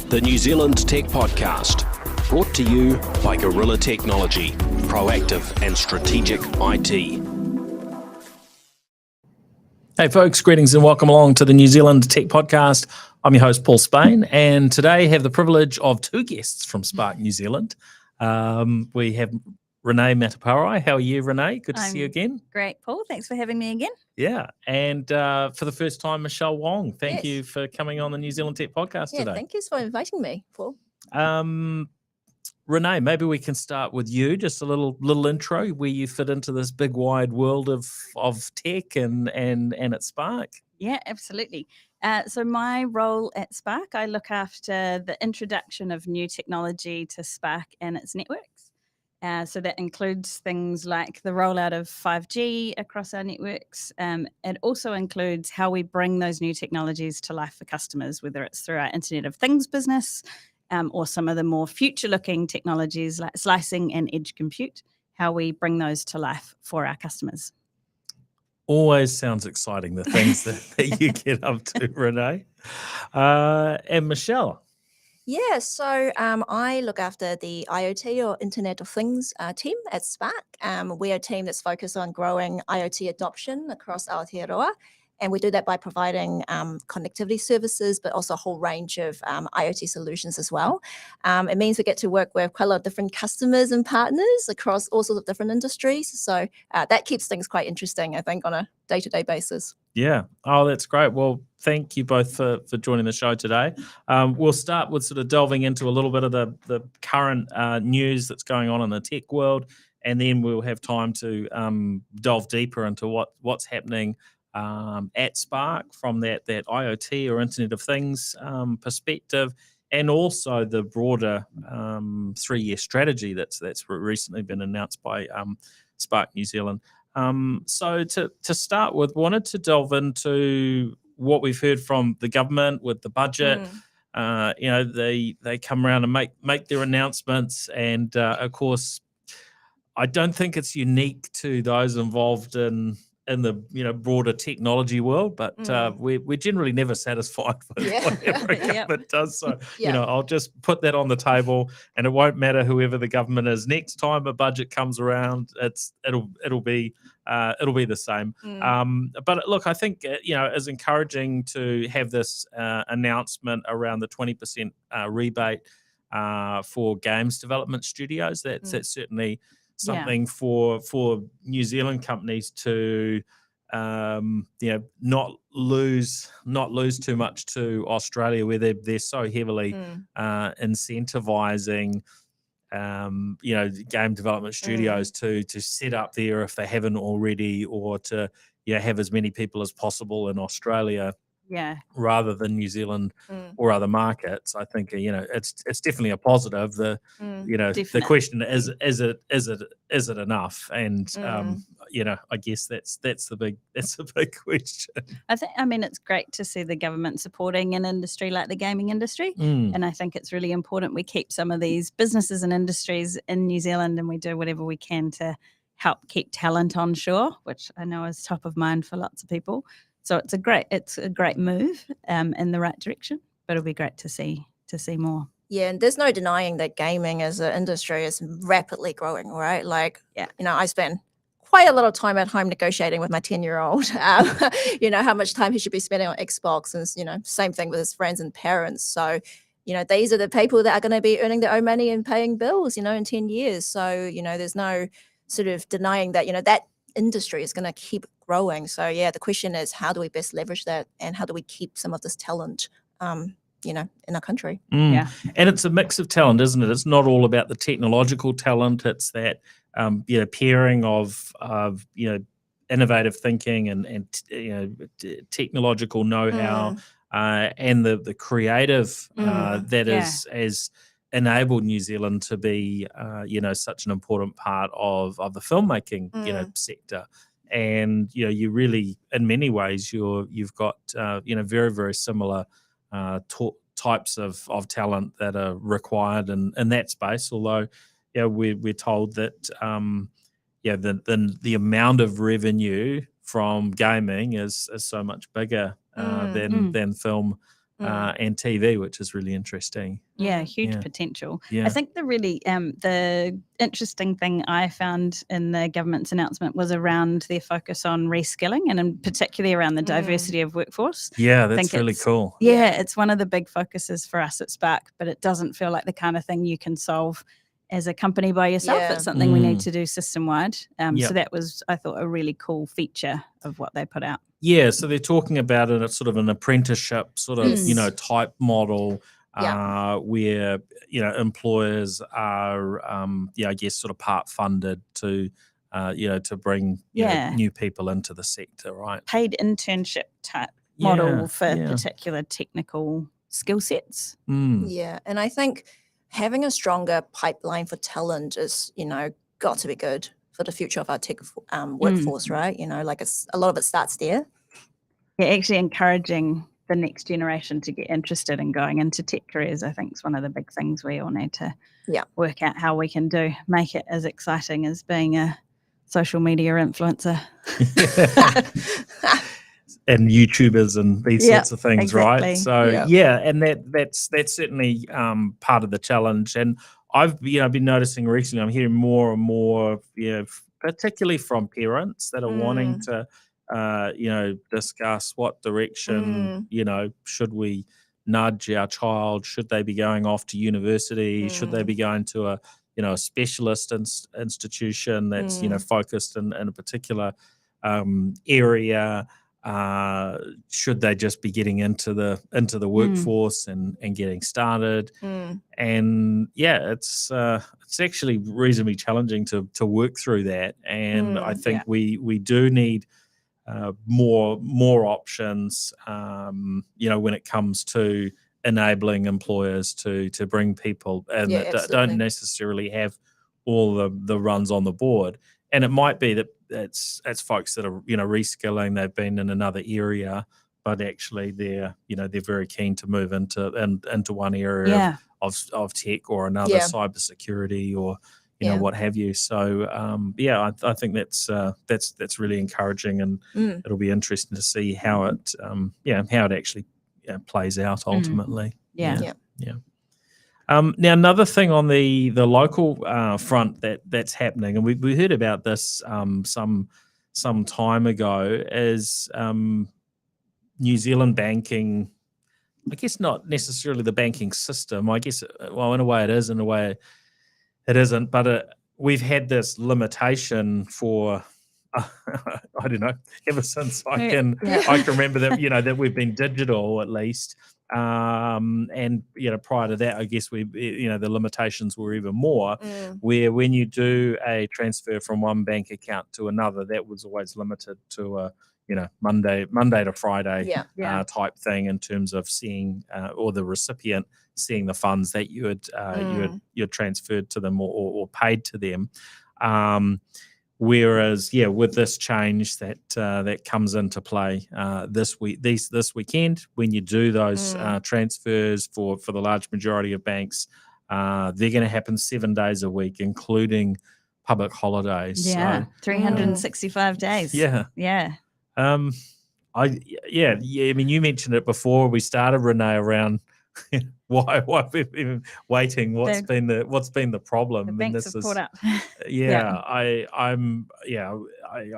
The New Zealand Tech Podcast, brought to you by Gorilla Technology, proactive and strategic IT. Hey folks, greetings and welcome along to the New Zealand Tech Podcast. I'm your host, Paul Spain, and today I have the privilege of two guests from Spark New Zealand. We have Renee Mataparai. How are you, Renee? Good to see you again. Great, Paul. Thanks for having me again. Yeah, and for the first time, Michelle Wong. Thank you for coming on the New Zealand Tech Podcast today. Thank you for inviting me, Paul. Renee, maybe we can start with you. Just a little intro where you fit into this big wide world of tech and at Spark. Yeah, absolutely. So my role at Spark, I look after the introduction of new technology to Spark and its networks. So that includes things like the rollout of 5G across our networks. It also includes how we bring those new technologies to life for customers, whether it's through our Internet of Things business or some of the more future-looking technologies like slicing and edge compute, how we bring those to life for our customers. Always sounds exciting, the things that you get up to, Renee. And Michelle. Yeah, so I look after the IoT or Internet of Things team at Spark. We're a team that's focused on growing IoT adoption across Aotearoa. And we do that by providing connectivity services, but also a whole range of IoT solutions as well. It means we get to work with quite a lot of different customers and partners across all sorts of different industries. So that keeps things quite interesting, I think, on a day-to-day basis. Yeah. Oh, that's great. Well, thank you both for joining the show today. We'll start with sort of delving into a little bit of the current news that's going on in the tech world, and then we'll have time to delve deeper into what's happening at Spark from that IoT or Internet of Things perspective, and also the broader 3-year strategy that's recently been announced by Spark New Zealand. So to start with, wanted to delve into what we've heard from the government with the budget. They come around and make their announcements, and of course, I don't think it's unique to those involved in the broader technology world, but we're generally never satisfied with whatever a government does. So I'll just put that on the table, and it won't matter whoever the government is next time a budget comes around. It'll be the same. But look, I think it's encouraging to have this announcement around the 20% rebate for games development studios. That's certainly something for New Zealand companies to not lose too much to Australia, where they're so heavily incentivizing game development studios to set up there if they haven't already, or to have as many people as possible in Australia. Rather than New Zealand or other markets. I think it's definitely a positive. The question is it enough? And I guess that's the big question. I mean it's great to see the government supporting an industry like the gaming industry, and I think it's really important we keep some of these businesses and industries in New Zealand, and we do whatever we can to help keep talent on shore, which I know is top of mind for lots of people. So it's a great move in the right direction, but it'll be great to see more. Yeah, and there's no denying that gaming as an industry is rapidly growing, right? I spend quite a lot of time at home negotiating with my 10-year-old, how much time he should be spending on Xbox, and, same thing with his friends and parents. So, these are the people that are going to be earning their own money and paying bills, in 10 years. So, there's no sort of denying that, that industry is going to keep growing. So the question is, how do we best leverage that, and how do we keep some of this talent in our country? And it's a mix of talent, isn't it? It's not all about the technological talent. It's that pairing of innovative thinking and technological know-how and the creative that has enabled New Zealand to be such an important part of the filmmaking sector. And you really, in many ways, you've got very, very similar types of talent that are required in that space. Although we're told that the amount of revenue from gaming is so much bigger than film and TV, which is really interesting. Yeah, huge Yeah. potential. Yeah. I think the really the interesting thing I found in the government's announcement was around their focus on reskilling, and in particularly around the diversity of workforce. Yeah, I that's think really it's- cool. Yeah, it's one of the big focuses for us at Spark, but it doesn't feel like the kind of thing you can solve as a company by yourself. Yeah. It's something we need Mm. to do system wide. Yep. So that was, I thought, a really cool feature of what they put out. Yeah, so they're talking about it as sort of an apprenticeship sort of, Yes. type model Yeah. where, employers are, I guess sort of part funded to, to bring, Yeah. new people into the sector, right? Paid internship type Yeah, model for yeah. particular technical skill sets. Yeah. And I think having a stronger pipeline for talent is, got to be good for the future of our tech workforce, right? Like a lot of it starts there. Yeah, actually encouraging the next generation to get interested in going into tech careers, I think, is one of the big things we all need to work out how we can do, make it as exciting as being a social media influencer. And YouTubers and these Yeah, sorts of things, exactly. right? So and that's certainly part of the challenge. And I've been noticing recently, I'm hearing more and more, particularly from parents that are wanting to, discuss what direction, should we nudge our child? Should they be going off to university? Should they be going to a specialist institution that's focused in a particular area? Should they just be getting into the workforce and getting started? And it's actually reasonably challenging to work through that. And I think we do need more options, when it comes to enabling employers to bring people and that don't necessarily have all the runs on the board. And it might be that it's folks that are reskilling, they've been in another area, but actually they're very keen to move into one area of tech or another, cybersecurity or what have you. So I think that's really encouraging, and it'll be interesting to see how it actually plays out ultimately. Yeah. Now, another thing on the local front that's happening, and we heard about this some time ago, is New Zealand banking. I guess not necessarily the banking system. I guess, well, in a way it is, in a way it isn't. But we've had this limitation for I don't know, ever since I can remember that that we've been digital at least. And prior to that, I guess the limitations were even more, where when you do a transfer from one bank account to another, that was always limited to a Monday to Friday type thing, in terms of seeing or the recipient seeing the funds that you had transferred to them or paid to them. Whereas, with this change that comes into play this weekend, when you do those transfers for the large majority of banks, they're going to happen 7 days a week, including public holidays. Yeah, so, 365 days. Yeah. I mean, you mentioned it before we started, Renee, around why we've been waiting. What's been the problem? The I mean, banks this have is caught up.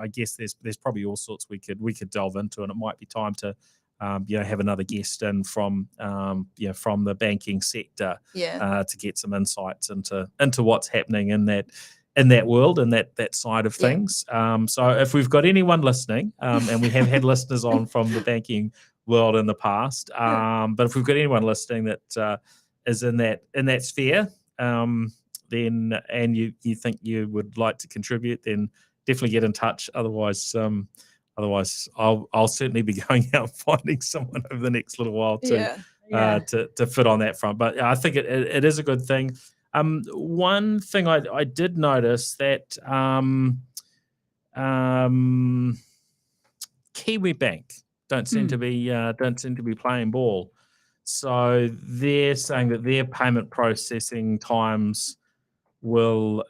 I guess there's probably all sorts we could delve into, and it might be time to have another guest in from the banking sector to get some insights into what's happening in that world and that side of things. So if we've got anyone listening, and we have had listeners on from the banking world in the past, but if we've got anyone listening that is in that sphere, then and you think you would like to contribute, then definitely get in touch. Otherwise I'll certainly be going out and finding someone over the next little while to fit on that front. But I think it is a good thing. One thing I did notice that Kiwi Bank don't seem to be playing ball. So they're saying that their payment processing times will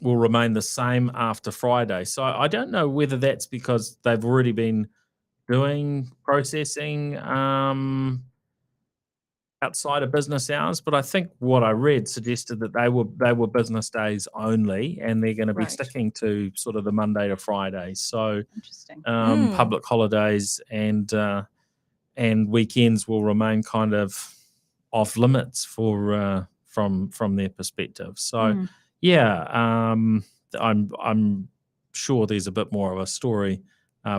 remain the same after Friday. So I don't know whether that's because they've already been doing processing outside of business hours, but I think what I read suggested that they were business days only, and they're going to be Right. sticking to sort of the Monday to Friday. So Interesting. public holidays and weekends will remain kind of off limits for from their perspective. So I'm sure there's a bit more of a story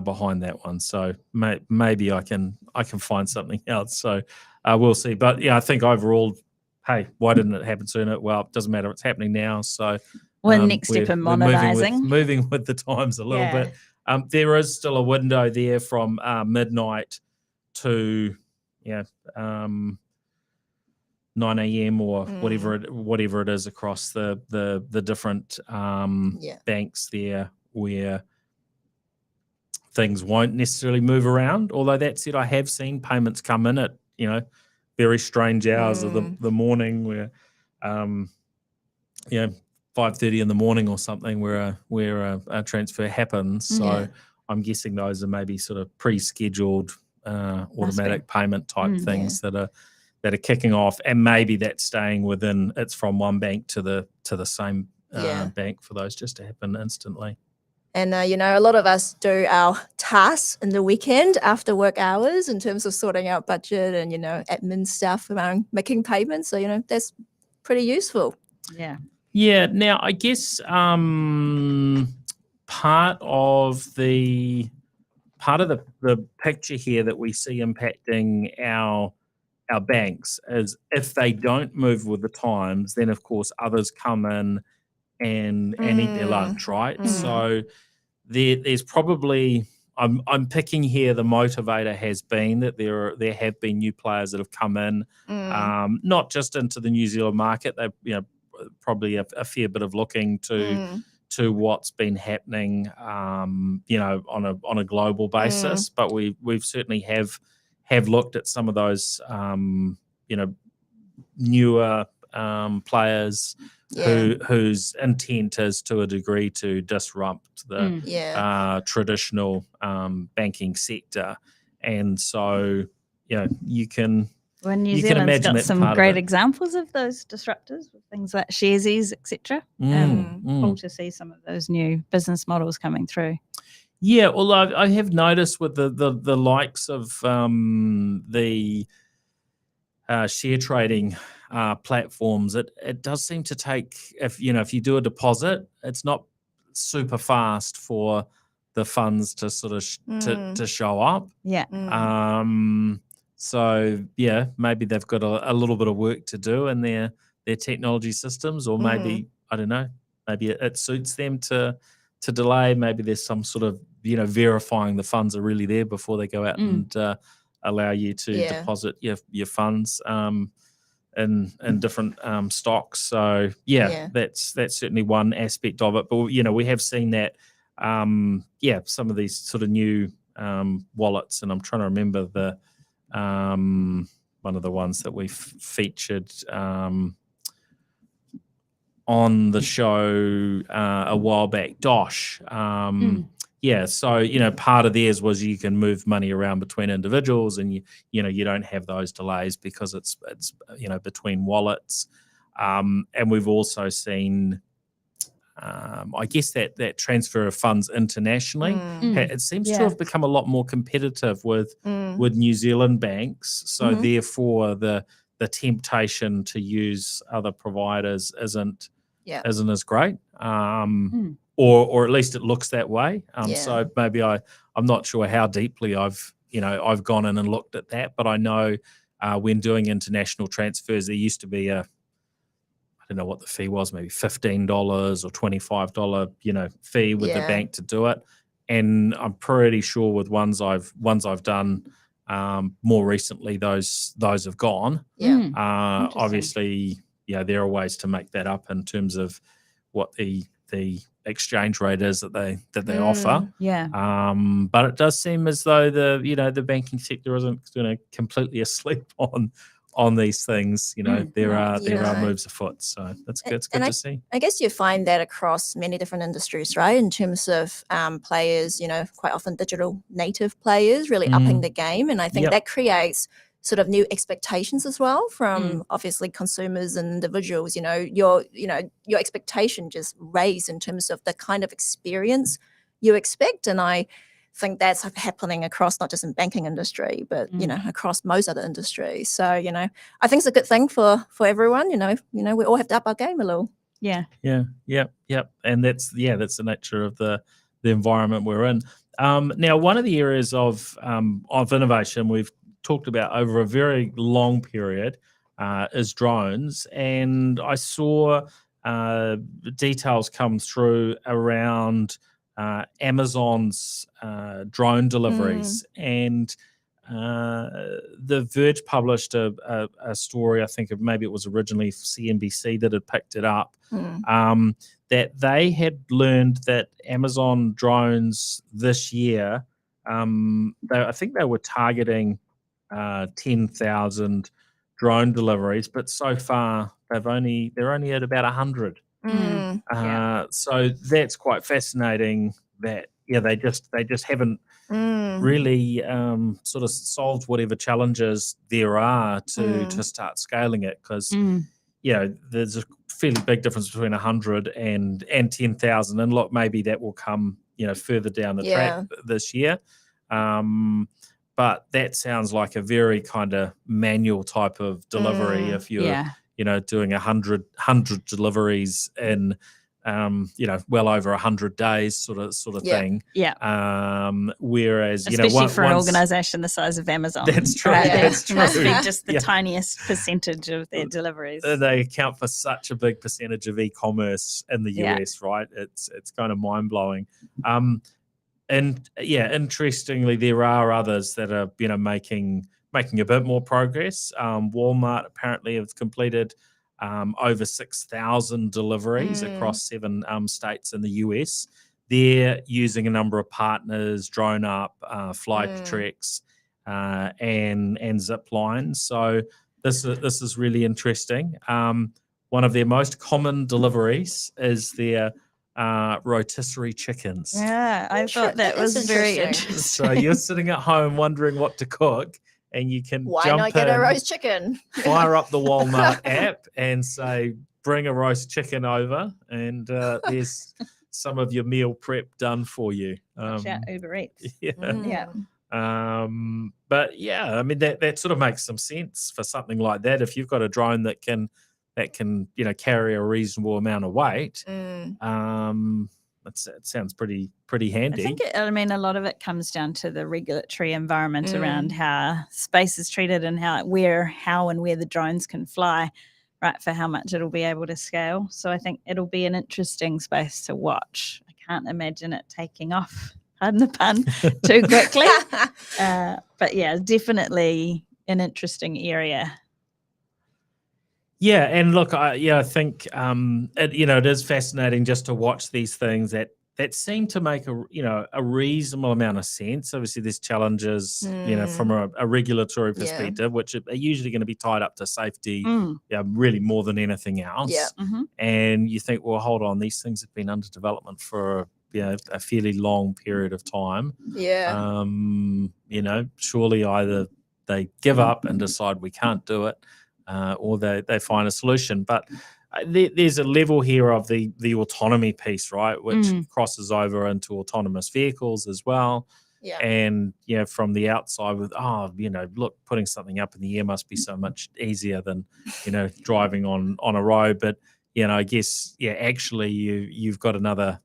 behind that one. So maybe I can find something else. So we'll see. But yeah, I think overall, hey, why didn't it happen sooner? Well, it doesn't matter. It's happening now. So Next step in we're modernising. moving with the times a little bit. There is still a window there from midnight to 9 a.m. or whatever it is across the different banks there, where things won't necessarily move around. Although that said, I have seen payments come in at very strange hours of the morning, where 5:30 in the morning or something, where a transfer happens. So I'm guessing those are maybe sort of pre-scheduled automatic payment type things that are kicking off, and maybe that's staying within. It's from one bank to the same bank for those just to happen instantly. And, a lot of us do our tasks in the weekend after work hours in terms of sorting out budget and, admin stuff around making payments. So, that's pretty useful. Yeah. Yeah. Now, I guess part of the picture here that we see impacting our banks is if they don't move with the times, then of course others come in and eat their lunch, right? So there's probably I'm picking here the motivator has been that there have been new players that have come in, not just into the New Zealand market. They've probably a fair bit of looking to what's been happening, on a global basis. But we've certainly have looked at some of those newer players whose intent is to a degree to disrupt the traditional banking sector, and so you can. Well, New you can Zealand's imagine got that's some part of great it. examples of those disruptors with things like Sharesies, etc. Cool to see some of those new business models coming through. Yeah, although I have noticed with the likes of the share trading platforms, it does seem to take, if you do a deposit, it's not super fast for the funds to sort of to show up. Yeah. So yeah, maybe they've got a little bit of work to do in their technology systems, or maybe I don't know, maybe it suits them to delay. Maybe there's some sort of verifying the funds are really there before they go out and allow you to deposit your funds in different stocks. So that's certainly one aspect of it. But we have seen that some of these sort of new wallets, and I'm trying to remember the one of the ones that we featured on the show a while back, Dosh. So part of theirs was you can move money around between individuals, and you don't have those delays because it's between wallets. And we've also seen I guess that transfer of funds internationally, it seems to have become a lot more competitive with New Zealand banks. So therefore, the temptation to use other providers isn't as great, or at least it looks that way. So maybe I'm not sure how deeply I've gone in and looked at that, but I know when doing international transfers, there used to be I don't know what the fee was, maybe $15 or $25, fee with the bank to do it. And I'm pretty sure with ones I've done more recently, those have gone. Obviously, there are ways to make that up in terms of what the exchange rate is that they offer. But it does seem as though the banking sector isn't completely asleep on on these things, there are Yeah. moves afoot. So that's good. It's good And to see. I guess you find that across many different industries, right? In terms of players, quite often digital native players really upping the game. And I think Yep. that creates sort of new expectations as well from obviously consumers and individuals. Your expectation just raised in terms of the kind of experience you expect. And I think that's happening across not just in banking industry, but across most other industries. So I think it's a good thing for everyone. We all have to up our game a little. Yeah. Yep. And that's the nature of the environment we're in. Now, one of the areas of innovation we've talked about over a very long period is drones, and I saw details come through around Amazon's drone deliveries, and The Verge published a story, I think maybe it was originally CNBC that had picked it up, that they had learned that Amazon drones this year, I think they were targeting 10,000 drone deliveries, but so far they're only at about 100. So that's quite fascinating. That they just haven't really sort of solved whatever challenges there are to start scaling it, because there's a fairly big difference between 100 and 10,000, and look, maybe that will come further down the track this year. But that sounds like a very kind of manual type of delivery if you're doing 100 deliveries in well over 100 days sort of thing. Whereas especially for an organization the size of Amazon, that's true. right? That's true. Must be just the tiniest percentage of their deliveries. They account for such a big percentage of e-commerce in the US, right? It's kind of mind-blowing. And interestingly, there are others that are making a bit more progress. Walmart apparently have completed over 6,000 deliveries across 7 states in the US. They're using a number of partners, DroneUp, Flytrex, and Zipline. So this is really interesting. One of their most common deliveries is their rotisserie chickens. Yeah, I thought that was very interesting. So you're sitting at home wondering what to cook, and you can why not get a roast chicken? Fire up the Walmart app and say, bring a roast chicken over, and there's some of your meal prep done for you. Uber Eats. But I mean that sort of makes some sense for something like that. If you've got a drone that can carry a reasonable amount of weight, it sounds pretty handy. I think a lot of it comes down to the regulatory environment around how space is treated and how and where the drones can fly, right, for how much it'll be able to scale. So I think it'll be an interesting space to watch. I can't imagine it taking off, pardon the pun, too quickly. But definitely an interesting area. Yeah, and look, I think it is fascinating just to watch these things that seem to make a reasonable amount of sense. Obviously, there's challenges, from a regulatory perspective, which are usually going to be tied up to safety, really more than anything else. And you think, well, hold on, these things have been under development for a fairly long period of time. Surely either they give up and decide we can't do it, or they find a solution. But there's a level here of the autonomy piece, right, which crosses over into autonomous vehicles as well. And from the outside with look, putting something up in the air must be so much easier than driving on a road. But I guess actually you've got another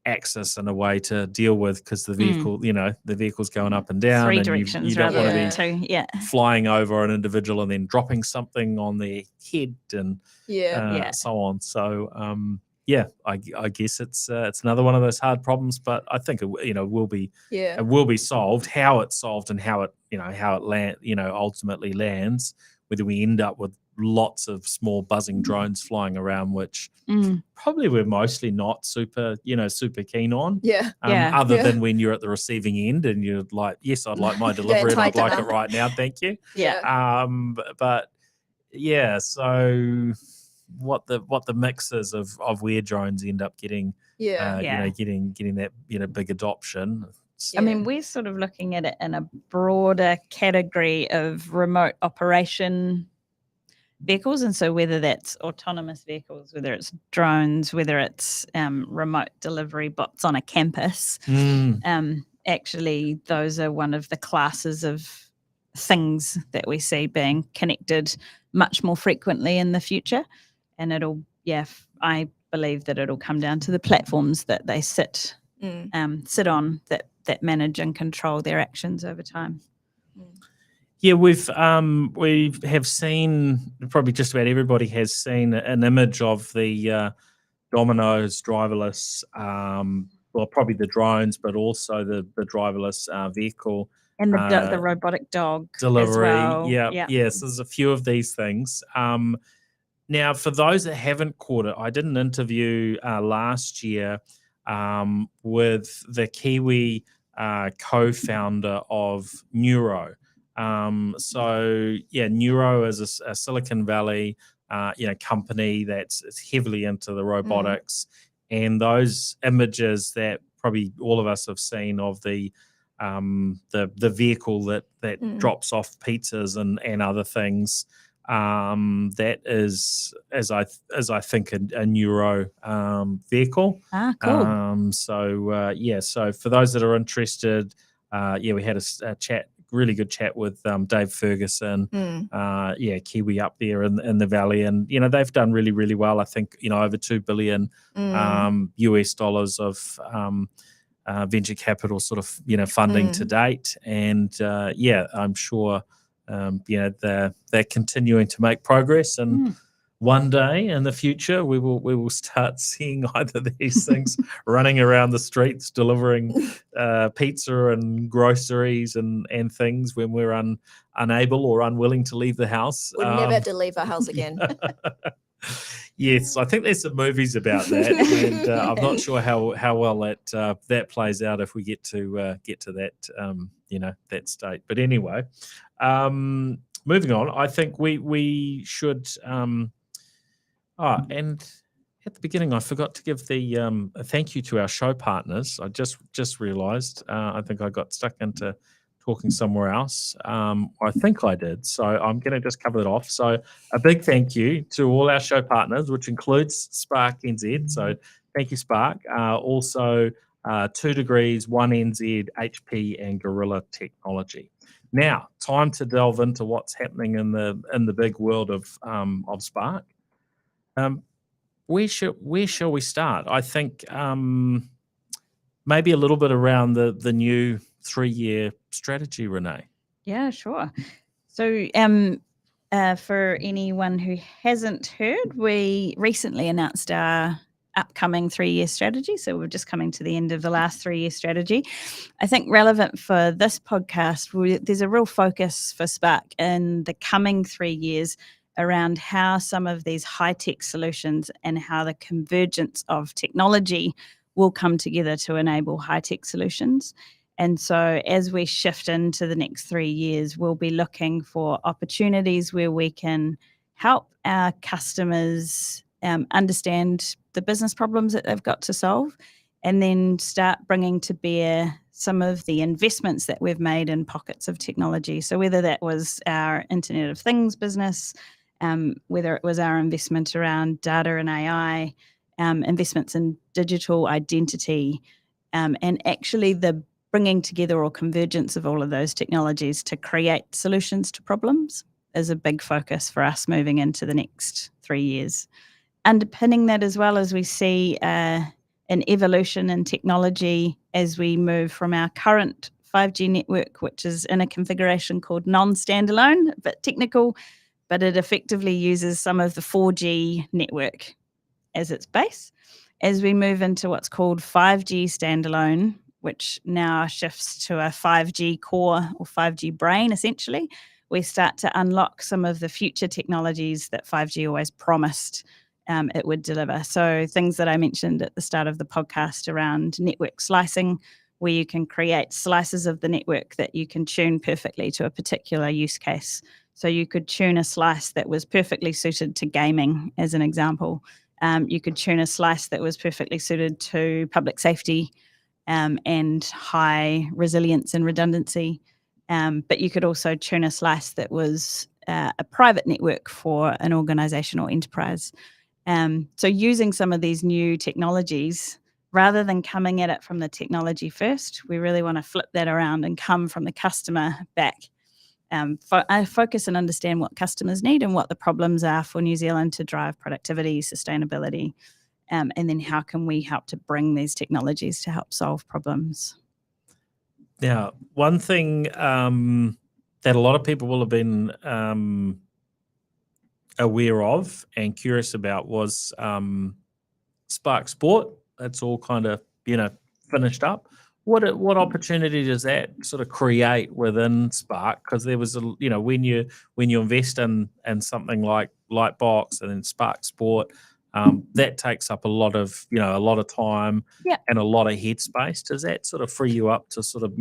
axis and a way to deal with, because the vehicle the vehicle's going up and down, 3 and directions you don't rather want to than 2. flying over an individual and then dropping something on their head and so on. So I guess it's another one of those hard problems, but I think it will be solved. How it's solved and how it ultimately lands, whether we end up with lots of small buzzing drones flying around, which Mm. probably we're mostly not super keen on. Yeah. Other Yeah. than when you're at the receiving end and you're like, yes, I'd like my delivery and I'd tighten like it up. right now, thank you. Yeah. But yeah, so what the mix is of where drones end up getting, Yeah. Yeah. getting that big adoption. I mean, we're sort of looking at it in a broader category of remote operation vehicles. And so whether that's autonomous vehicles, whether it's drones, whether it's remote delivery bots on a campus, actually those are one of the classes of things that we see being connected much more frequently in the future. And I believe that it'll come down to the platforms that they sit on that manage and control their actions over time. Yeah, we have seen, probably just about everybody has seen an image of the Domino's driverless, well, probably the drones, but also the driverless vehicle. And the robotic dog delivery. as well. Yes, there's a few of these things. Now, for those that haven't caught it, I did an interview last year with the Kiwi co-founder of Neuro. Neuro is a Silicon Valley company that's heavily into the robotics, and those images that probably all of us have seen of the vehicle that drops off pizzas and other things. That is, as I think, a Neuro vehicle. Cool. So for those that are interested, we had a chat, really good chat with Dave Ferguson, Kiwi up there in the valley, and they've done really, really well. I think over $2 billion US dollars of venture capital sort of funding to date, and I'm sure they're continuing to make progress, and one day in the future we will start seeing either these things running around the streets delivering pizza and groceries and things when we're unable or unwilling to leave the house. We'll never have to leave our house again. Yes, I think there's some movies about that, and I'm not sure how well that plays out if we get to that that state. But anyway, moving on, I think we should. And at the beginning, I forgot to give the a thank you to our show partners. I just realised. I think I got stuck into talking somewhere else. I think I did. So I'm going to just cover it off. So a big thank you to all our show partners, which includes Spark NZ. So thank you, Spark. Also 2 Degrees, 1NZ, HP, and Gorilla Technology. Now, time to delve into what's happening in the big world of Spark. Where shall we start? I think maybe a little bit around the new 3-year strategy, Renee. Yeah, sure. So for anyone who hasn't heard, we recently announced our upcoming 3-year strategy. So we're just coming to the end of the last 3-year strategy. I think relevant for this podcast, there's a real focus for Spark in the coming 3 years around how some of these high-tech solutions and how the convergence of technology will come together to enable high-tech solutions. And so as we shift into the next 3 years, we'll be looking for opportunities where we can help our customers understand the business problems that they've got to solve, and then start bringing to bear some of the investments that we've made in pockets of technology. So whether that was our Internet of Things business, whether it was our investment around data and AI, investments in digital identity, and actually the bringing together or convergence of all of those technologies to create solutions to problems is a big focus for us moving into the next 3 years. Underpinning that as well, as we see an evolution in technology as we move from our current 5G network, which is in a configuration called non-standalone, a bit technical, but it effectively uses some of the 4G network as its base. As we move into what's called 5G standalone, which now shifts to a 5G core or 5G brain, essentially, we start to unlock some of the future technologies that 5G always promised it would deliver. So things that I mentioned at the start of the podcast around network slicing, where you can create slices of the network that you can tune perfectly to a particular use case. So you could tune a slice that was perfectly suited to gaming, as an example. You could tune a slice that was perfectly suited to public safety and high resilience and redundancy. But you could also tune a slice that was a private network for an organization or enterprise. So using some of these new technologies, rather than coming at it from the technology first, we really want to flip that around and come from the customer back. Focus and understand what customers need and what the problems are for New Zealand to drive productivity, sustainability, and then how can we help to bring these technologies to help solve problems. Now, one thing that a lot of people will have been aware of and curious about was Spark Sport. That's all kind of, finished up. What opportunity does that sort of create within Spark? Because there was when you invest in something like Lightbox and then Spark Sport, that takes up a lot of time and a lot of headspace. Does that sort of free you up to sort of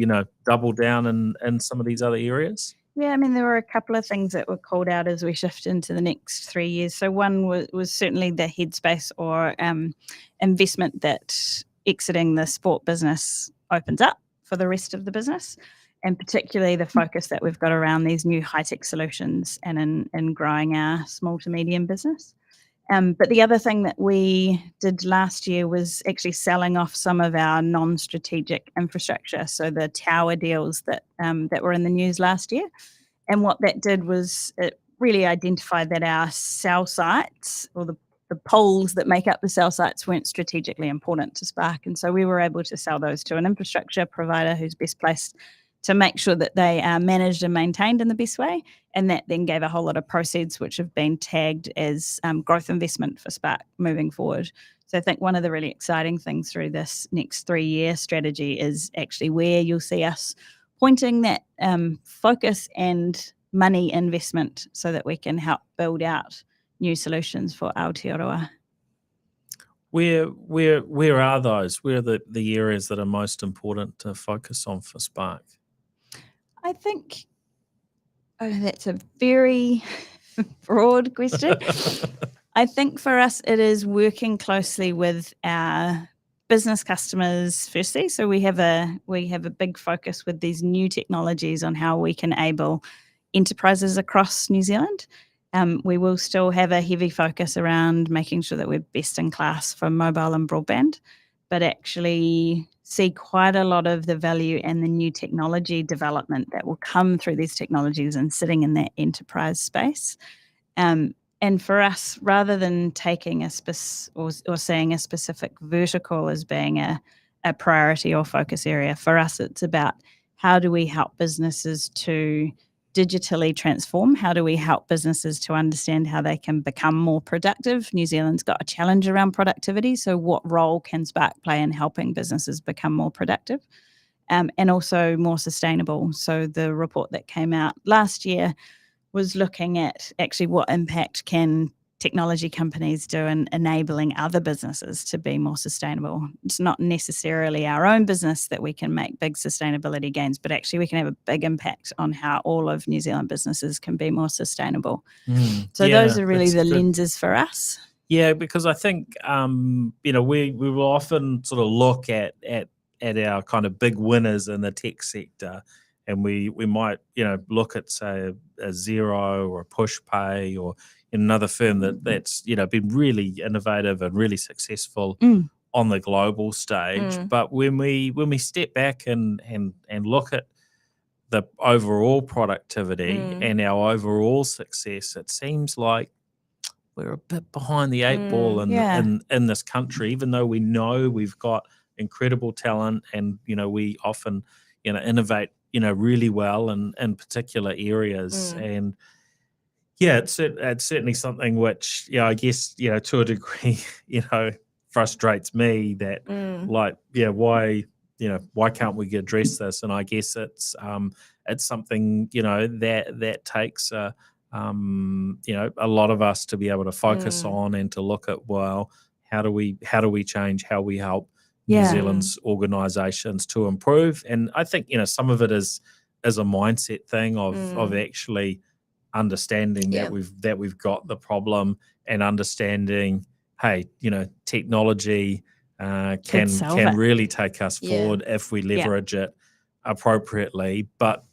double down in some of these other areas? Yeah, I mean, there were a couple of things that were called out as we shift into the next 3 years. So one was certainly the headspace or investment that exiting the sport business opens up for the rest of the business, and particularly the focus that we've got around these new high-tech solutions and in growing our small to medium business. But the other thing that we did last year was actually selling off some of our non-strategic infrastructure, so the tower deals that were in the news last year. And what that did was it really identified that our cell sites, or the poles that make up the cell sites, weren't strategically important to Spark. And so we were able to sell those to an infrastructure provider who's best placed to make sure that they are managed and maintained in the best way. And that then gave a whole lot of proceeds, which have been tagged as growth investment for Spark moving forward. So I think one of the really exciting things through this next 3-year strategy is actually where you'll see us pointing that focus and money investment so that we can help build out new solutions for Aotearoa. Where are those? Where are the areas that are most important to focus on for Spark? I think that's a very broad question. I think for us, it is working closely with our business customers firstly. So we have a big focus with these new technologies on how we can enable enterprises across New Zealand. We will still have a heavy focus around making sure that we're best in class for mobile and broadband, but actually see quite a lot of the value and the new technology development that will come through these technologies and sitting in that enterprise space. And for us, rather than taking or seeing a specific vertical as being a priority or focus area, for us it's about how do we help businesses to digitally transform? How do we help businesses to understand how they can become more productive? New Zealand's got a challenge around productivity, so what role can Spark play in helping businesses become more productive and also more sustainable? So the report that came out last year was looking at actually what impact can technology companies do in enabling other businesses to be more sustainable. It's not necessarily our own business that we can make big sustainability gains, but actually we can have a big impact on how all of New Zealand businesses can be more sustainable. So those are really the lenses for us. Yeah, because I think we will often sort of look at our kind of big winners in the tech sector, and we might look at, say, a Xero or a Pushpay or another firm that's been really innovative and really successful on the global stage. But when we step back and look at the overall productivity and our overall success, it seems like we're a bit behind the 8 ball in this country, even though we know we've got incredible talent and we often innovate really well in particular areas. And it's certainly something which I guess to a degree frustrates me that why can't we address this? And I guess it's it's something, that takes a lot of us to be able to focus on and to look at, well, how do we change how we help New Yeah. Zealand's organisations to improve? And I think some of it is a mindset thing of actually understanding Yeah. that we've got the problem, and understanding, hey, technology can solve it. really take us Yeah. forward if we leverage it appropriately. But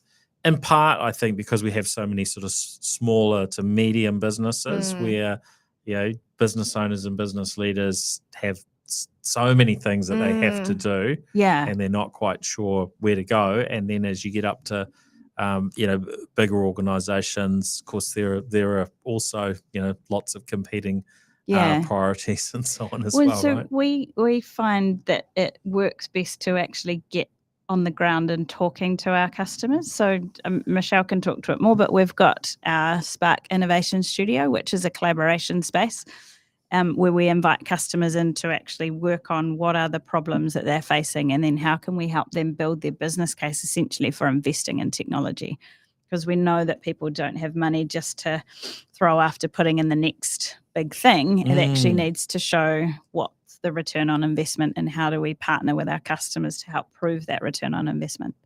in part, I think because we have so many sort of smaller to medium businesses where business owners and business leaders have so many things that they have to do, Yeah. and they're not quite sure where to go. And then as you get up to bigger organizations, of course there are also lots of competing priorities and so on as well, so right? we find that it works best to actually get on the ground and talking to our customers. So Michelle can talk to it more, but we've got our Spark Innovation Studio, which is a collaboration space where we invite customers in to actually work on what are the problems that they're facing, and then how can we help them build their business case essentially for investing in technology. Because we know that people don't have money just to throw after putting in the next big thing. It actually needs to show what's the return on investment, and how do we partner with our customers to help prove that return on investment.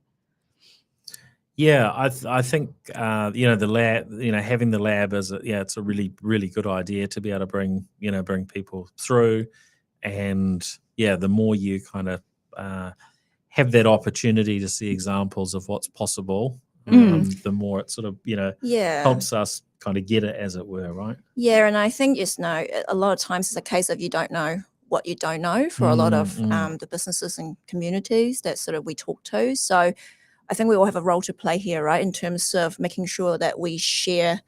Yeah, I think the lab, having the lab is it's a really, really good idea to be able to bring people through, and the more you kind of have that opportunity to see examples of what's possible, the more it sort of helps us kind of get it, as it were, right? Yeah, and I think a lot of times it's a case of you don't know what you don't know for a lot of the businesses and communities that sort of we talk to. So I think we all have a role to play here, right, in terms of making sure that we share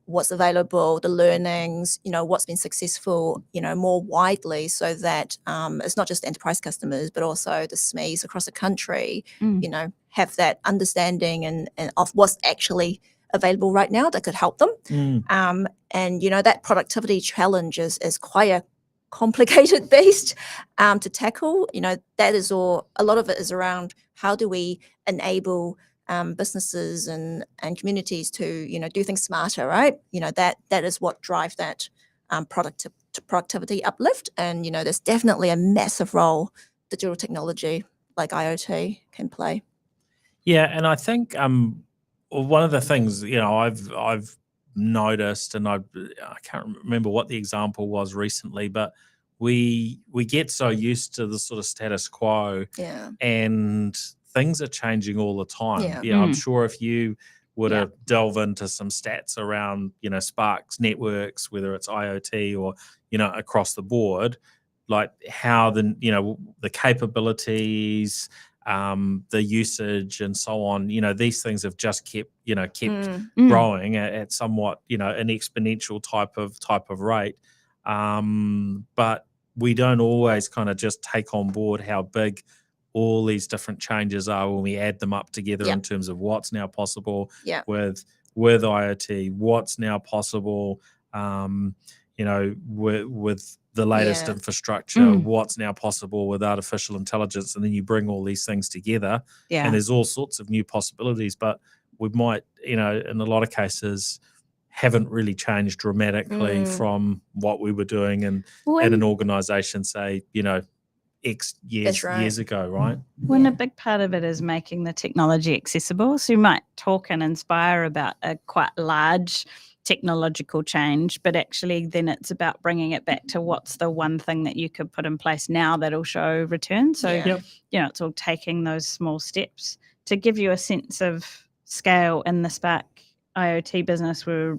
what's available, the learnings, what's been successful, more widely, so that it's not just enterprise customers, but also the SMEs across the country, have that understanding and of what's actually available right now that could help them. And that productivity challenge is quite a complicated beast to tackle. That is all. A lot of it is around how do we enable businesses and communities to do things smarter, right? That is what drives that productivity uplift. And there's definitely a massive role digital technology like IoT can play. Yeah, and I think one of the things I've noticed, and I can't remember what the example was recently, but we get so used to the sort of status quo, and things are changing all the time. I'm sure if you were to delve into some stats around Spark's networks, whether it's IoT or across the board, like how the capabilities, the usage and so on, these things have just kept growing at somewhat an exponential type of rate, but we don't always kind of just take on board how big all these different changes are when we add them up together in terms of what's now possible with IoT, what's now possible with the latest infrastructure, what's now possible with artificial intelligence, and then you bring all these things together, and there's all sorts of new possibilities. But we might, in a lot of cases, haven't really changed dramatically from what we were doing in an organisation, say, X years ago, right? When a big part of it is making the technology accessible. So you might talk and inspire about a quite large technological change, but actually then it's about bringing it back to what's the one thing that you could put in place now that'll show return. So, it's all taking those small steps. To give you a sense of scale in the Spark IoT business, we're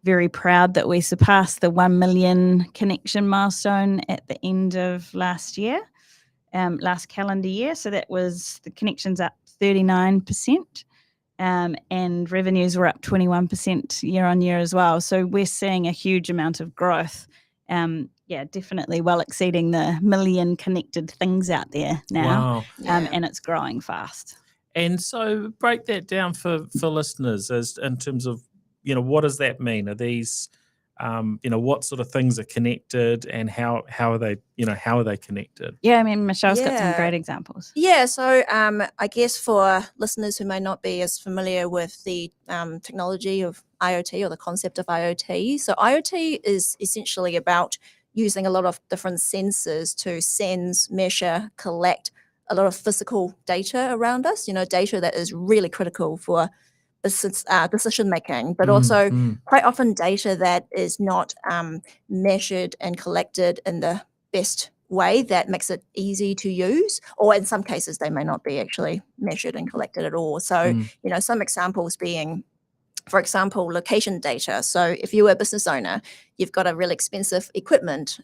very proud that we surpassed the 1 million connection milestone at the end of last calendar year. So that was the connections up 39%. And revenues were up 21% year on year as well. So we're seeing a huge amount of growth. Definitely well exceeding the million connected things out there now. Wow. And it's growing fast. And so break that down for listeners as in terms of, what does that mean? Are these what sort of things are connected and how are they connected? Yeah, I mean, Michelle's got some Yeah. great examples. Yeah, so I guess for listeners who may not be as familiar with the technology of IoT or the concept of IoT, so IoT is essentially about using a lot of different sensors to sense, measure, collect a lot of physical data around us, data that is really critical for decision making, but also quite often data that is not measured and collected in the best way that makes it easy to use, or in some cases they may not be actually measured and collected at all. So, some examples being, for example, location data. So if you were a business owner, you've got a really expensive equipment,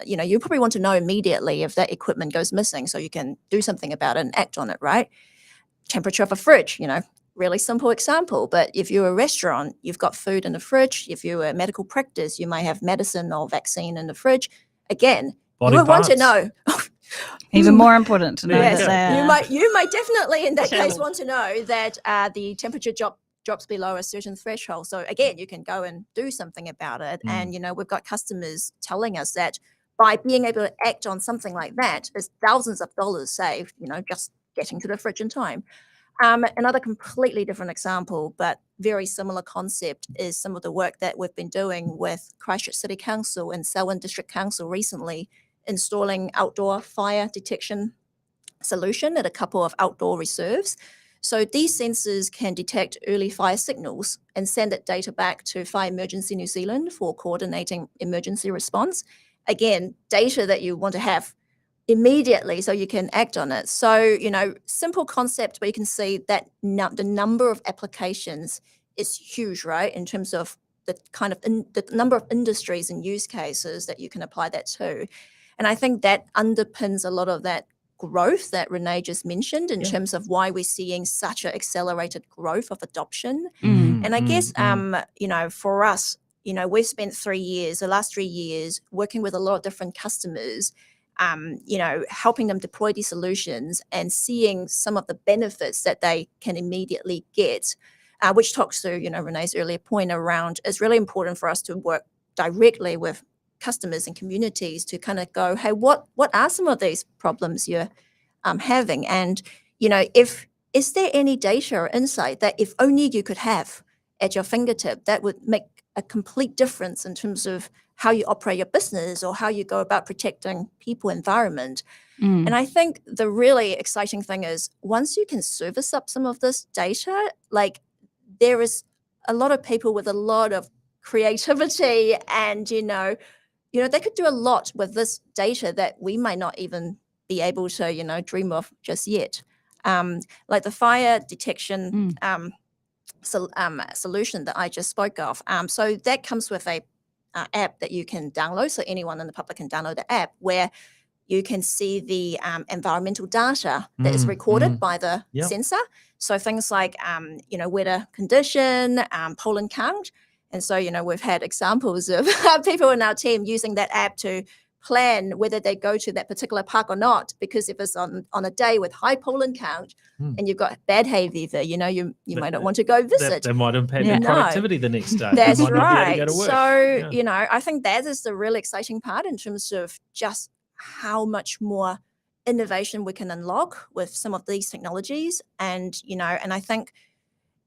you probably want to know immediately if that equipment goes missing so you can do something about it and act on it, right? Temperature of a fridge, really simple example. But if you're a restaurant, you've got food in the fridge. If you're a medical practice, you may have medicine or vaccine in the fridge. Again, Body you would want to parts. know. Even more important to know Yes, that You might definitely in that case Challenge. want to know that the temperature drops below a certain threshold. So again, you can go and do something about it. And we've got customers telling us that by being able to act on something like that, there's thousands of dollars saved, just getting to the fridge in time. Another completely different example, but very similar concept, is some of the work that we've been doing with Christchurch City Council and Selwyn District Council recently, installing outdoor fire detection solution at a couple of outdoor reserves. So these sensors can detect early fire signals and send that data back to Fire Emergency New Zealand for coordinating emergency response. Again, data that you want to have immediately so you can act on it. So, simple concept, but you can see that the number of applications is huge, right? In terms of the kind of the number of industries and use cases that you can apply that to. And I think that underpins a lot of that growth that Renee just mentioned in terms of why we're seeing such an accelerated growth of adoption. And I guess, for us, we've spent the last 3 years working with a lot of different customers, helping them deploy these solutions and seeing some of the benefits that they can immediately get, which talks to, Renee's earlier point around, it's really important for us to work directly with customers and communities to kind of go, hey, what are some of these problems you're having? And, is there any data or insight that if only you could have at your fingertip that would make a complete difference in terms of how you operate your business or how you go about protecting people, environment. And I think the really exciting thing is once you can service up some of this data, like there is a lot of people with a lot of creativity and, they could do a lot with this data that we may not even be able to, dream of just yet. Like the fire detection solution that I just spoke of. So that comes with a app that you can download. So anyone in the public can download the app where you can see the environmental data that is recorded by the sensor. So things like, weather condition, pollen count. And so, we've had examples of people in our team using that app to plan whether they go to that particular park or not, because if it's on a day with high pollen count and you've got bad hay fever, you might not want to go visit. That might impact your productivity the next day. That's you might not be able right. to go to work. So, I think that is the really exciting part in terms of just how much more innovation we can unlock with some of these technologies. And, and I think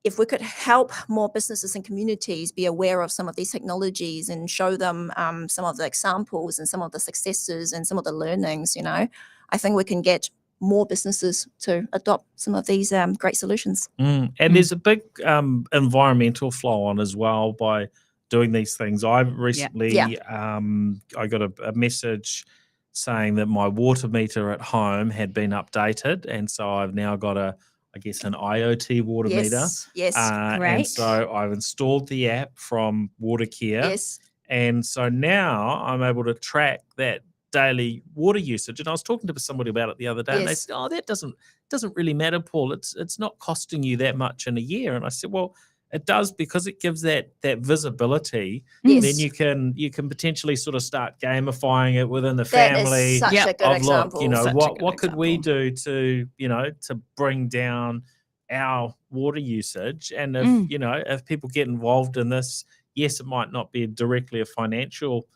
if we could help more businesses and communities be aware of some of these technologies and show them some of the examples and some of the successes and some of the learnings, I think we can get more businesses to adopt some of these great solutions. And there's a big environmental flow on as well by doing these things. I recently, I got a message saying that my water meter at home had been updated. And so I've now got an IoT water meter. Yes, great. And so I've installed the app from WaterCare. Yes. And so now I'm able to track that daily water usage. And I was talking to somebody about it the other day, and they said, that doesn't really matter, Paul. It's not costing you that much in a year. And I said, well, it does, because it gives that visibility. Yes. Then you can potentially sort of start gamifying it within the family. That is such a good example. Look, what could we do to bring down our water usage? And if if people get involved in this, yes, it might not be directly a financial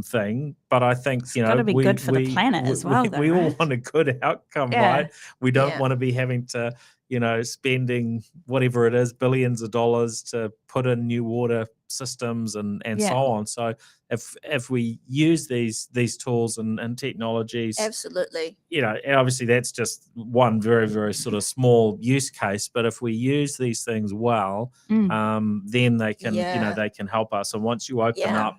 thing, but I think It's gotta be good for the planet as well, though, we all right? want a good outcome, Yeah. right? We don't Yeah. want to be having to, spending whatever it is, billions of dollars to put in new water systems and Yeah. so on. So if we use these tools and technologies, Absolutely. and obviously that's just one very, very sort of small use case. But if we use these things well, then they can, Yeah. they can help us. And once you open Yeah. up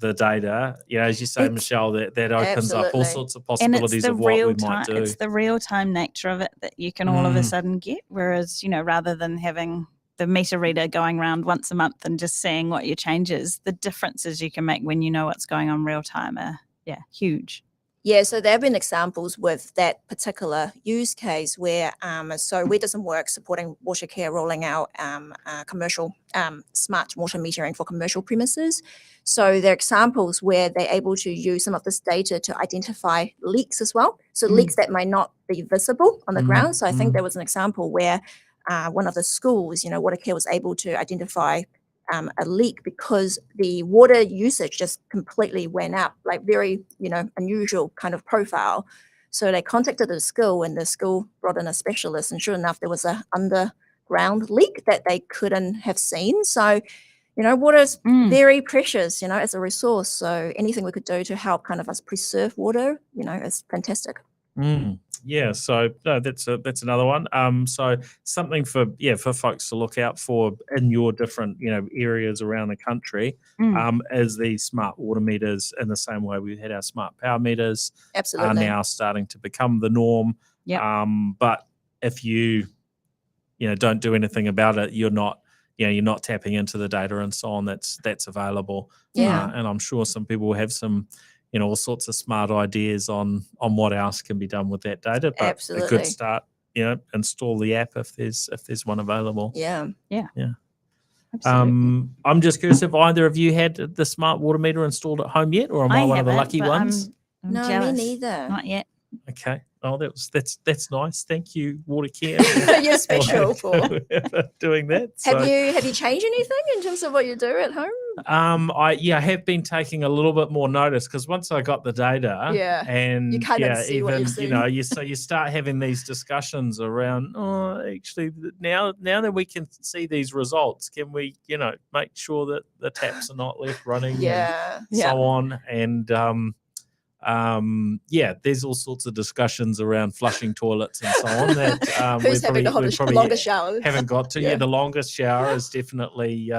the data, as you say, It's- Michelle, that opens up all Absolutely. sorts of And it's possibilities the of what we real might time. do. It's the real time nature of it that you can all of a sudden get. Whereas, rather than having the meter reader going around once a month and just seeing what your changes, the differences you can make when you know what's going on real time are huge. Yeah, so there have been examples with that particular use case where, so we did some work supporting Watercare rolling out commercial smart water metering for commercial premises. So there are examples where they're able to use some of this data to identify leaks as well. So leaks that might not be visible on the ground. So I think there was an example where one of the schools, Watercare was able to identify a leak because the water usage just completely went up, like very, unusual kind of profile. So they contacted the school and the school brought in a specialist, and sure enough, there was a underground leak that they couldn't have seen. So, water is very precious, as a resource. So anything we could do to help kind of us preserve water, is fantastic. Yeah, so no, that's another one. So something for folks to look out for in your different areas around the country is these smart water meters. In the same way we had our smart power meters Absolutely. are now starting to become the norm. Yep. But if you don't do anything about it, you're not tapping into the data and so on that's available. Yeah. And I'm sure some people have some all sorts of smart ideas on what else can be done with that data. But a Absolutely. good start, install the app if there's one available. Yeah. Absolutely. I'm just curious if either of you had the smart water meter installed at home yet, or am I one of the haven't, lucky but ones? I'm No, me jealous. neither. Not yet. Okay. Oh, that's nice. Thank you, Watercare. You're special for doing that. Have you changed anything in terms of what you do at home? I have been taking a little bit more notice because once I got the data, Yeah, and you kind of see what even you've seen. you start having these discussions around. Oh, actually, now that we can see these results, can we make sure that the taps are not left running? Yeah. And so on, and there's all sorts of discussions around flushing toilets and so on that Who's having the longest shower? haven't got to. Yeah. The longest shower is definitely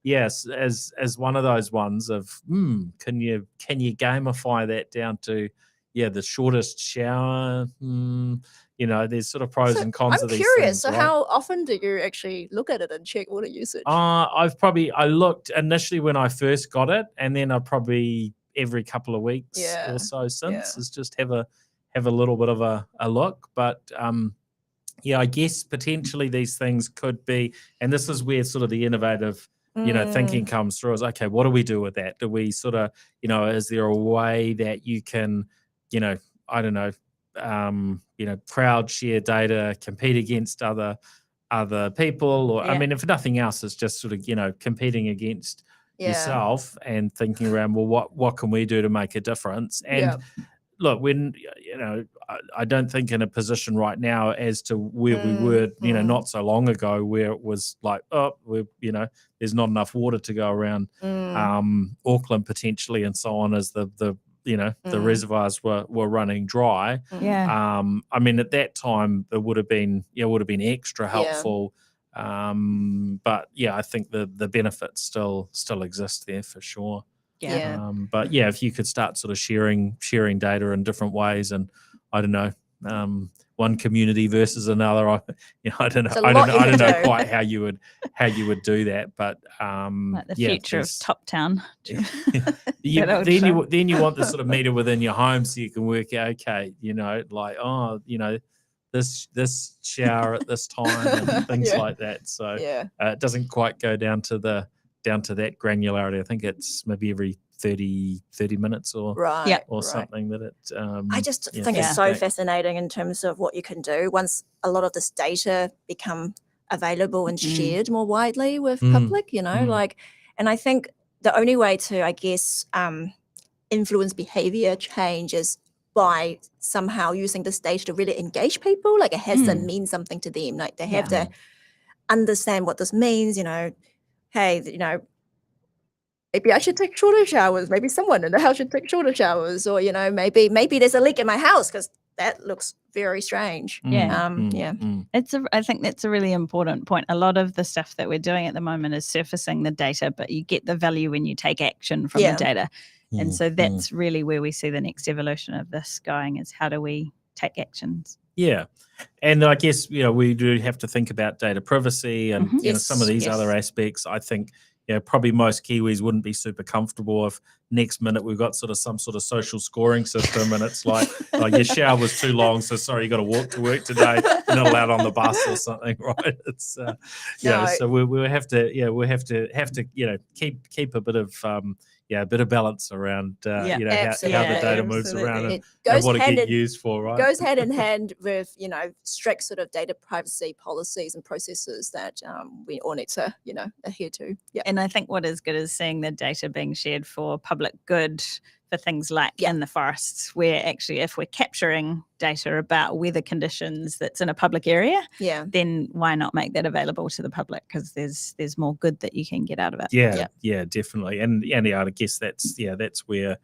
yes, as one of those ones of can you gamify that down to the shortest shower? There's sort of pros and cons of these things. I'm curious. So right? how often do you actually look at it and check water usage? I looked initially when I first got it, and then I probably every couple of weeks or so since is just have a little bit of a look. But I guess potentially these things could be, and this is where sort of the innovative thinking comes through, is okay, what do we do with that? Do we sort of is there a way that you can I don't know crowd share data, compete against other people, or I mean, if nothing else, it's just sort of competing against yourself and thinking around, well, what can we do to make a difference? And look, when I don't think in a position right now as to where we were not so long ago, where it was like, there's not enough water to go around Auckland potentially and so on, as the reservoirs were running dry. I mean, at that time it would have been extra helpful. But I think the benefits still exist there for sure. But if you could start sort of sharing data in different ways, and I don't know, one community versus another, I don't know. I don't know quite how you would do that, but like the future of Top Town. then you want the sort of meter within your home so you can work out, okay, this shower at this time and things like that. So it doesn't quite go down to that granularity. I think it's maybe every 30 minutes or something that it I just think it's so fascinating in terms of what you can do once a lot of this data become available and shared more widely with public, And I think the only way to, I guess, influence behavior change is by somehow using this data to really engage people. Like it has to mean something to them. Like they have to understand what this means, hey, maybe I should take shorter showers. Maybe someone in the house should take shorter showers, or maybe there's a leak in my house because that looks very strange. Yeah. I think that's a really important point. A lot of the stuff that we're doing at the moment is surfacing the data, but you get the value when you take action from the data. And so that's really where we see the next evolution of this going, is how do we take actions? Yeah. And I guess, we do have to think about data privacy and some of these other aspects. I think, probably most Kiwis wouldn't be super comfortable if next minute we've got some sort of social scoring system and it's like, oh, your shower was too long, so sorry, you got to walk to work today. You're not allowed on the bus or something, right? It's so we'll have to keep a bit of balance around how the data moves around and what it gets used for, right? Goes hand in hand with strict sort of data privacy policies and processes that we all need to adhere to. Yeah. And I think what is good is seeing the data being shared for public good, for things like in the forests, where actually if we're capturing data about weather conditions that's in a public area, then why not make that available to the public? Because there's more good that you can get out of it. Yeah, definitely. And I guess that's where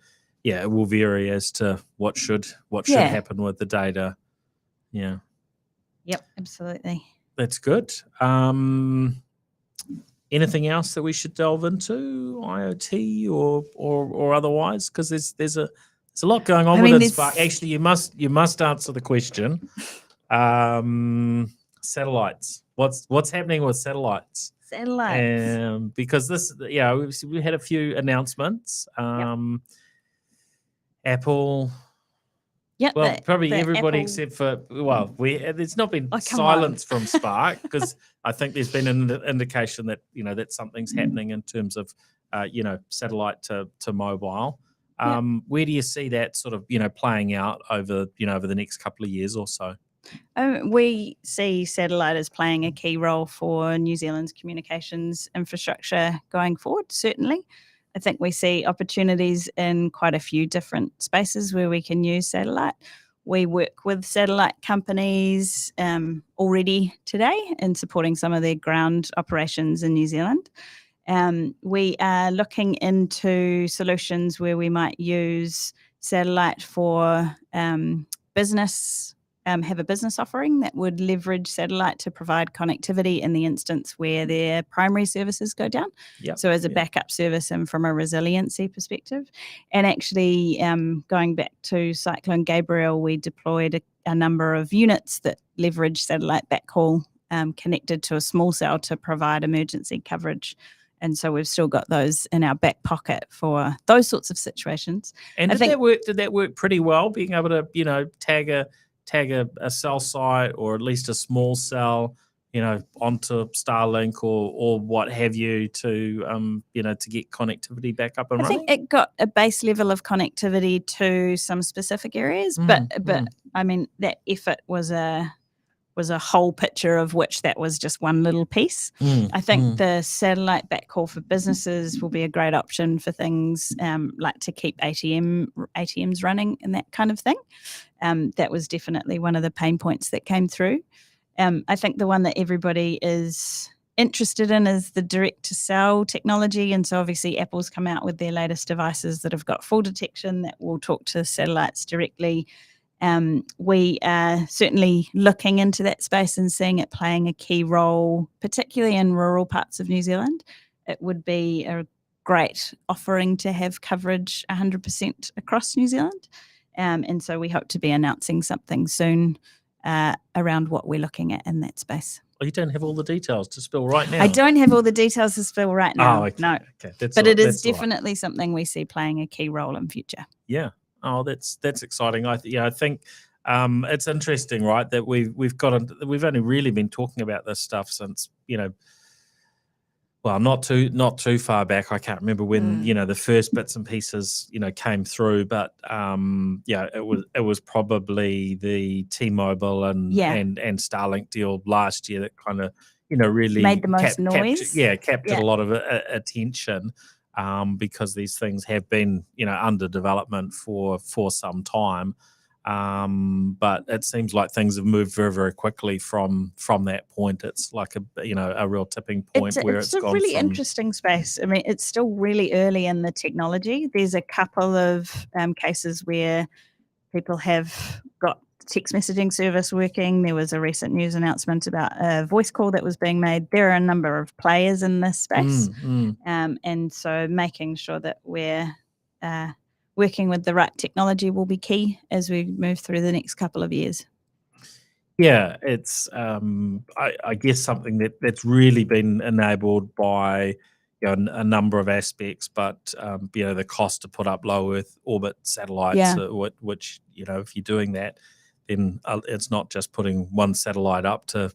it will vary as to what should happen with the data. Yeah. Yep, absolutely. That's good. Anything else that we should delve into, IoT or otherwise? Because there's a lot going on with it. But actually, you must answer the question. Satellites. What's happening with satellites? Because we had a few announcements. Apple. Yep, well, probably everybody Apple... except for there's not been silence from Spark because I think there's been an indication that that something's happening in terms of satellite to mobile. Where do you see that sort of playing out over the next couple of years or so? We see satellite as playing a key role for New Zealand's communications infrastructure going forward, certainly. I think we see opportunities in quite a few different spaces where we can use satellite. We work with satellite companies already today in supporting some of their ground operations in New Zealand. We are looking into solutions where we might use satellite for business, have a business offering that would leverage satellite to provide connectivity in the instance where their primary services go down. So as a backup service and from a resiliency perspective. And actually going back to Cyclone Gabriel, we deployed a number of units that leverage satellite backhaul connected to a small cell to provide emergency coverage. And so we've still got those in our back pocket for those sorts of situations. And did that work pretty well, being able to, tag a cell site or at least a small cell, onto Starlink or what have you to get connectivity back up and running? I think it got a base level of connectivity to some specific areas, but I mean that effort was a whole picture of which that was just one little piece. I think the satellite backhaul for businesses will be a great option for things like to keep ATMs running and that kind of thing. That was definitely one of the pain points that came through. I think the one that everybody is interested in is the direct-to-cell technology. And so obviously Apple's come out with their latest devices that have got full detection that will talk to satellites directly. We are certainly looking into that space and seeing it playing a key role, particularly in rural parts of New Zealand. It would be a great offering to have coverage 100% across New Zealand. And so we hope to be announcing something soon around what we're looking at in that space. Well, you don't have all the details to spill right now. I don't have all the details to spill right now. Oh, okay. No. Okay. But it is definitely something we see playing a key role in future. Yeah. Oh, that's exciting. I think it's interesting, right? That we've only really been talking about this stuff since well, not too far back. I can't remember when the first bits and pieces came through, but it was probably the T-Mobile and Starlink deal last year that kind of really Made the most noise. captured a lot of attention, because these things have been, under development for some time. But it seems like things have moved very, very quickly from that point. It's like a real tipping point where it's a gone really from, interesting space. I mean, it's still really early in the technology. There's a couple of cases where people have got text messaging service working. There was a recent news announcement about a voice call that was being made. There are a number of players in this space. And so making sure that we're working with the right technology will be key as we move through the next couple of years. Yeah, it's I guess something that's really been enabled by a number of aspects, but the cost to put up low Earth orbit satellites, which if you're doing that, then it's not just putting one satellite up to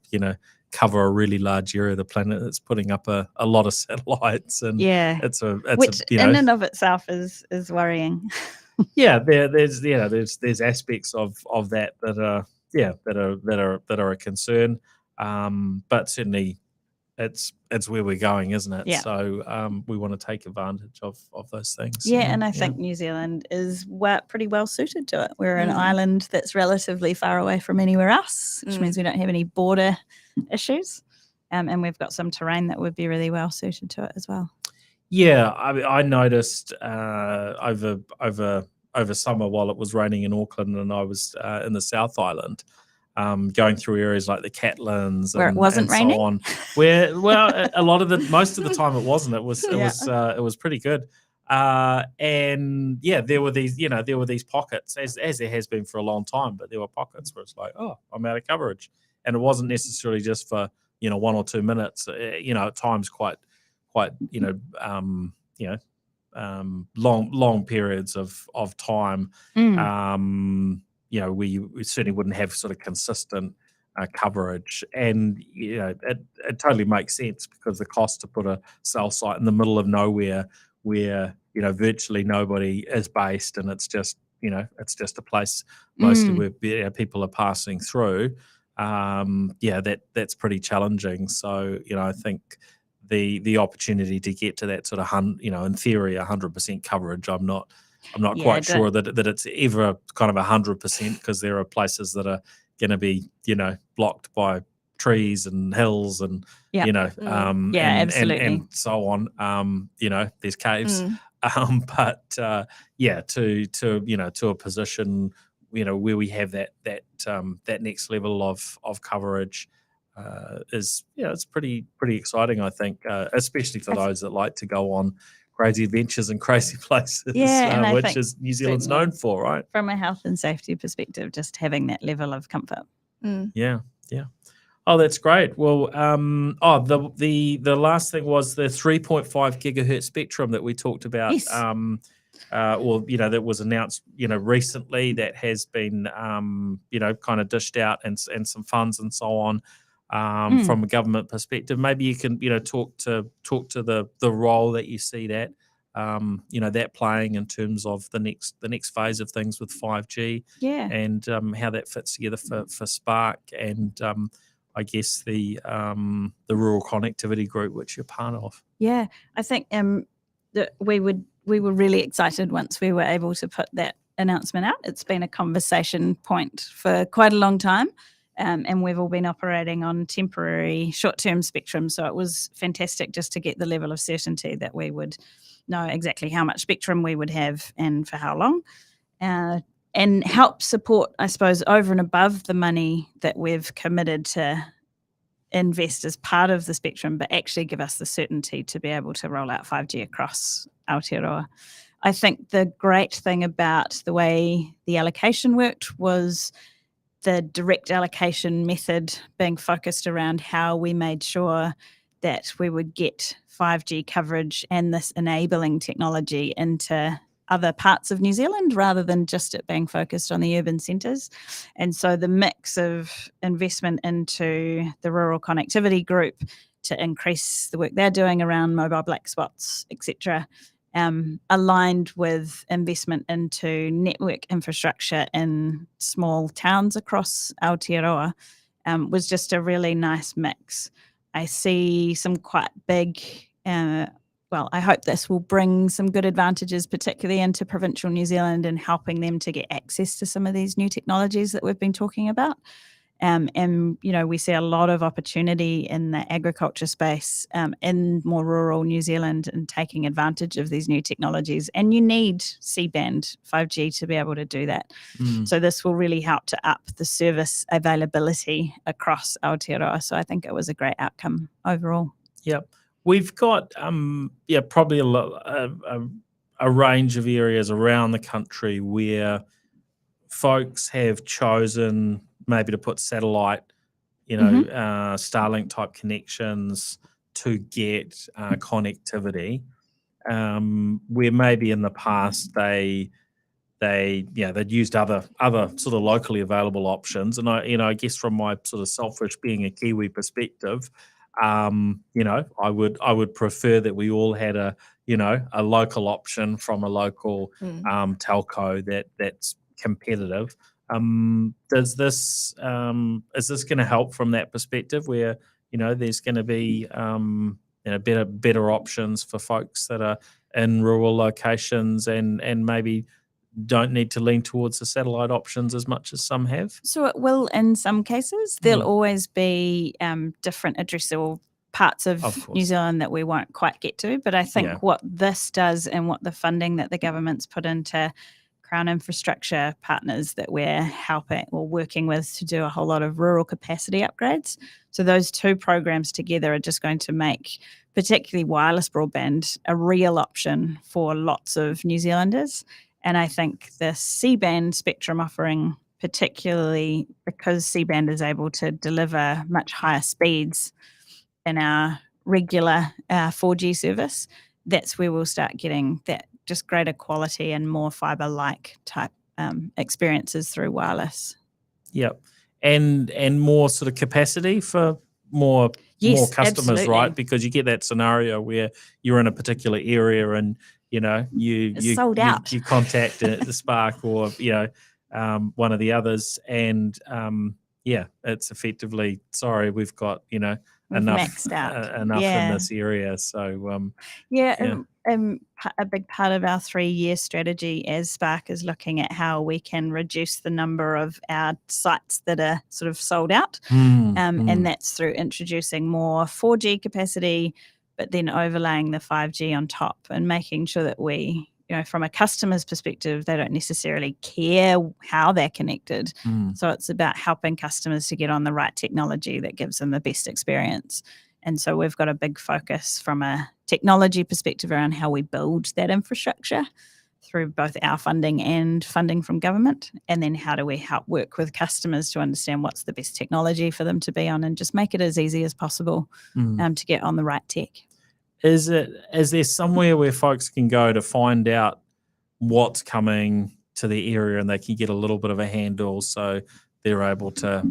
cover a really large area of the planet. It's putting up a lot of satellites, and which in and of itself is worrying. There's aspects of that are a concern, but certainly it's where we're going, isn't it? Yeah. So we want to take advantage of those things. And I think New Zealand is pretty well suited to it. We're an island that's relatively far away from anywhere else, which means we don't have any border issues, and we've got some terrain that would be really well suited to it as well. Yeah, I noticed over summer while it was raining in Auckland, and I was in the South Island, going through areas like the Catlins where it wasn't raining, so on. Where most of the time it wasn't. It was pretty good. And there were these pockets, as there has been for a long time, but there were pockets where it's like, oh, I'm out of coverage, and it wasn't necessarily just for 1 or 2 minutes. At times quite long periods of time. We certainly wouldn't have sort of consistent coverage, and it totally makes sense, because the cost to put a cell site in the middle of nowhere where virtually nobody is based, and it's just a place mostly where people are passing through. That's pretty challenging. So I think the opportunity to get to that sort of in theory 100% coverage, I'm not quite sure that it's ever kind of 100%, because there are places that are going to be blocked by trees and hills and absolutely, and so on. There's caves, but to a position where we have that next level of coverage is it's pretty exciting, I think, especially for those that like to go on crazy adventures and crazy places, which is New Zealand's known for, right? From a health and safety perspective, just having that level of comfort. Yeah. Oh, that's great. Well, the last thing was the 3.5 gigahertz spectrum that we talked about. Yes. That was announced, recently, that has been, kind of dished out, and some funds and so on, from a government perspective. Maybe you can, talk to the role that you see that, that playing in terms of the next phase of things with 5G, and how that fits together for Spark, and I guess the rural connectivity group which you're part of. Yeah, I think that we were really excited once we were able to put that announcement out. It's been a conversation point for quite a long time. And we've all been operating on temporary short-term spectrum. So it was fantastic just to get the level of certainty that we would know exactly how much spectrum we would have and for how long, and help support, I suppose, over and above the money that we've committed to invest as part of the spectrum, but actually give us the certainty to be able to roll out 5G across Aotearoa. I think the great thing about the way the allocation worked was the direct allocation method being focused around how we made sure that we would get 5G coverage and this enabling technology into other parts of New Zealand, rather than just it being focused on the urban centres. And so the mix of investment into the rural connectivity group to increase the work they're doing around mobile black spots, etc., aligned with investment into network infrastructure in small towns across Aotearoa, was just a really nice mix. I see some quite big, I hope this will bring some good advantages, particularly into provincial New Zealand and helping them to get access to some of these new technologies that we've been talking about. And, we see a lot of opportunity in the agriculture space in more rural New Zealand and taking advantage of these new technologies. And you need C-band 5G to be able to do that. So this will really help to up the service availability across Aotearoa. So I think it was a great outcome overall. Yep. We've got, probably a range of areas around the country where folks have chosen maybe to put satellite, Starlink type connections to get connectivity. Where maybe in the past they'd used other sort of locally available options, and I guess from my sort of selfish being a Kiwi perspective, I would prefer that we all had a local option from a local telco that's competitive. Is this going to help from that perspective where there's going to be better options for folks that are in rural locations and maybe don't need to lean towards the satellite options as much as some have? So it will in some cases. There'll always be different addressable parts of New Zealand that we won't quite get to. But I think what this does and what the funding that the government's put into Crown infrastructure partners that we're helping or working with to do a whole lot of rural capacity upgrades. So those two programs together are just going to make particularly wireless broadband a real option for lots of New Zealanders. And I think the C-band spectrum offering, particularly because C-band is able to deliver much higher speeds in our regular 4G service, that's where we'll start getting that just greater quality and more fiber-like type experiences through wireless. Yep. And more sort of capacity for more customers, absolutely. right? Because you get that scenario where you're in a particular area and you sold out. You contact the Spark or one of the others, and it's effectively we've got enough maxed out in this area. So a big part of our 3-year strategy as Spark is looking at how we can reduce the number of our sites that are sort of sold out, and that's through introducing more 4G capacity, but then overlaying the 5G on top and making sure that we, from a customer's perspective, they don't necessarily care how they're connected. So it's about helping customers to get on the right technology that gives them the best experience. And so we've got a big focus from a technology perspective around how we build that infrastructure through both our funding and funding from government. And then how do we help work with customers to understand what's the best technology for them to be on and just make it as easy as possible to get on the right tech. Is there somewhere where folks can go to find out what's coming to the area and they can get a little bit of a handle so they're able to,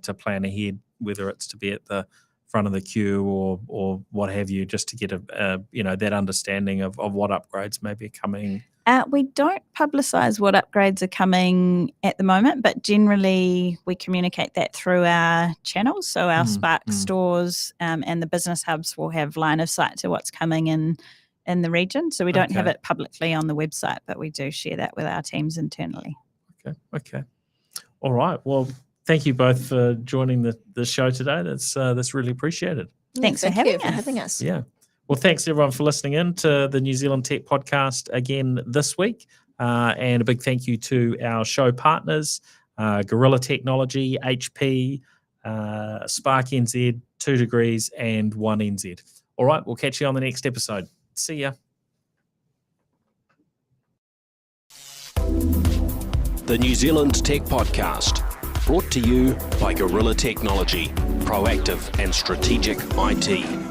to plan ahead, whether it's to be at the front of the queue or what have you, just to get that understanding of what upgrades may be coming? We don't publicise what upgrades are coming at the moment, but generally we communicate that through our channels. So our Spark stores and the business hubs will have line of sight to what's coming in the region. So we don't have it publicly on the website, but we do share that with our teams internally. Okay. All right. Well, thank you both for joining the show today. That's really appreciated. Thanks for having us. Yeah. Well, thanks everyone for listening in to the New Zealand Tech Podcast again this week. And a big thank you to our show partners, Gorilla Technology, HP, Spark NZ, 2 Degrees, and 1NZ. All right, we'll catch you on the next episode. See ya. The New Zealand Tech Podcast, brought to you by Gorilla Technology, proactive and strategic IT.